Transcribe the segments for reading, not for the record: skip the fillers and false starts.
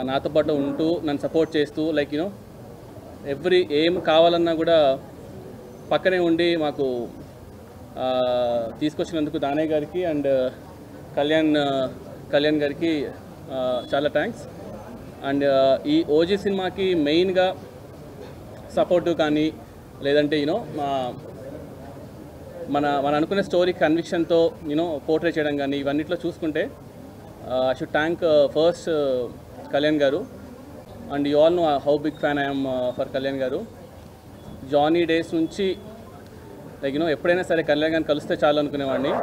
నాతో పాటు ఉంటూ నన్ను సపోర్ట్ చేస్తూ లైక్ యూనో ఏం కావాలన్నా కూడా పక్కనే ఉండి మాకు తీసుకొచ్చినందుకు దానయ్య గారికి అండ్ కళ్యాణ్ గారికి చాలా థ్యాంక్స్. అండ్ ఈ ఓజీ సినిమాకి మెయిన్గా సపోర్టు కానీ లేదంటే యూనో మన అనుకునే స్టోరీ కన్విక్షన్తో పోర్ట్రే చేయడం కానీ ఇవన్నిట్లో చూసుకుంటే I should thank first Kalyan garu. And you all know how big fan I'm for Kalyan garu. Johnny days నుంచి లైక్ ఎప్పుడైనా సరే కళ్యాణ్ గారిని కలిస్తే చాలు అనుకునేవాడిని.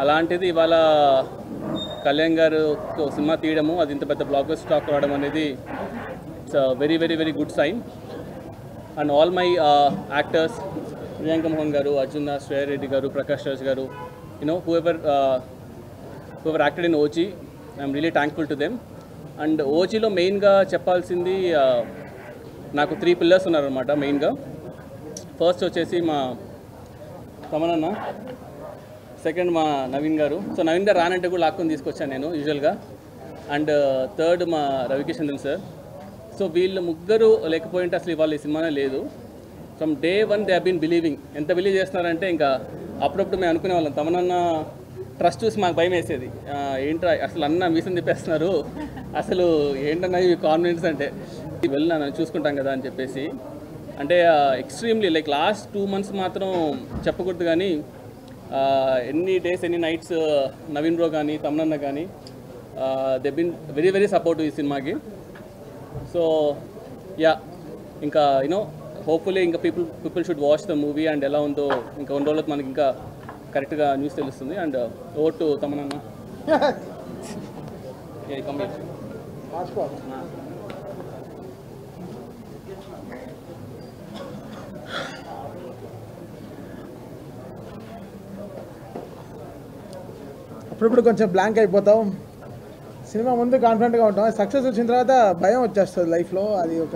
అలాంటిది ఇవాళ కళ్యాణ్ గారు సినిమా తీయడము, అది ఇంత పెద్ద బ్లాక్ బస్టర్ టాక్ రావడం అనేది it's very very very good sign. And all my actors, Priyanka Mohan garu, Arjun Das, Shreya Reddy గారు, Prakash Raj garu, whoever acted in OG, I'm really thankful to them. And ఓజీలో మెయిన్గా చెప్పాల్సింది నాకు 3 పిల్లర్స్ ఉన్నారనమాట మెయిన్గా. ఫస్ట్ వచ్చేసి మా తమనన్న, సెకండ్ మా నవీన్ గారు. సో నవీన్ గారు రానంటే కూడా లాక్కొని తీసుకొచ్చాను నేను యూజువల్గా. అండ్ థర్డ్ మా రవికిషన్దన్ సార్. సో వీళ్ళు ముగ్గురు లేకపోయింటే అసలు ఇవాళ ఈ సినిమానే లేదు. From day 1 they have been believing. ఎంత బిలీవ్ చేస్తున్నారంటే ఇంకా అప్పుడప్పుడు మేము అనుకునే వాళ్ళం, తమనన్న ట్రస్ట్ చూసి మాకు భయం వేసేది, ఏంట్రా అసలు అన్న మీసం తిప్పేస్తున్నారు, అసలు ఏంటన్నా ఇవి కాన్ఫిడెన్స్ అంటే వెళ్ళినా చూసుకుంటాం కదా అని చెప్పేసి. అంటే ఎక్స్ట్రీమ్లీ లైక్ లాస్ట్ 2 months మాత్రం చెప్పకూడదు కానీ ఎన్ని డేస్ ఎన్ని నైట్స్ నవీన్ బ్రో కానీ తమనన్న కానీ they been very very supportive ఈ సినిమాకి. సో యా, ఇంకా హోప్ఫుల్లీ ఇంకా people should watch the movie. And ఎలా ఉందో ఇంకా 2 రోజులకు మనకి ఇంకా కరెక్ట్గా న్యూస్ తెలుస్తుంది. అండ్ ఓవర్ టు తమనన్న. అప్పుడప్పుడు కొంచెం బ్లాంక్ అయిపోతాం. సినిమా ముందు కాన్ఫిడెంట్గా ఉంటాం, సక్సెస్ వచ్చిన తర్వాత భయం వచ్చేస్తుంది లైఫ్లో. అది ఒక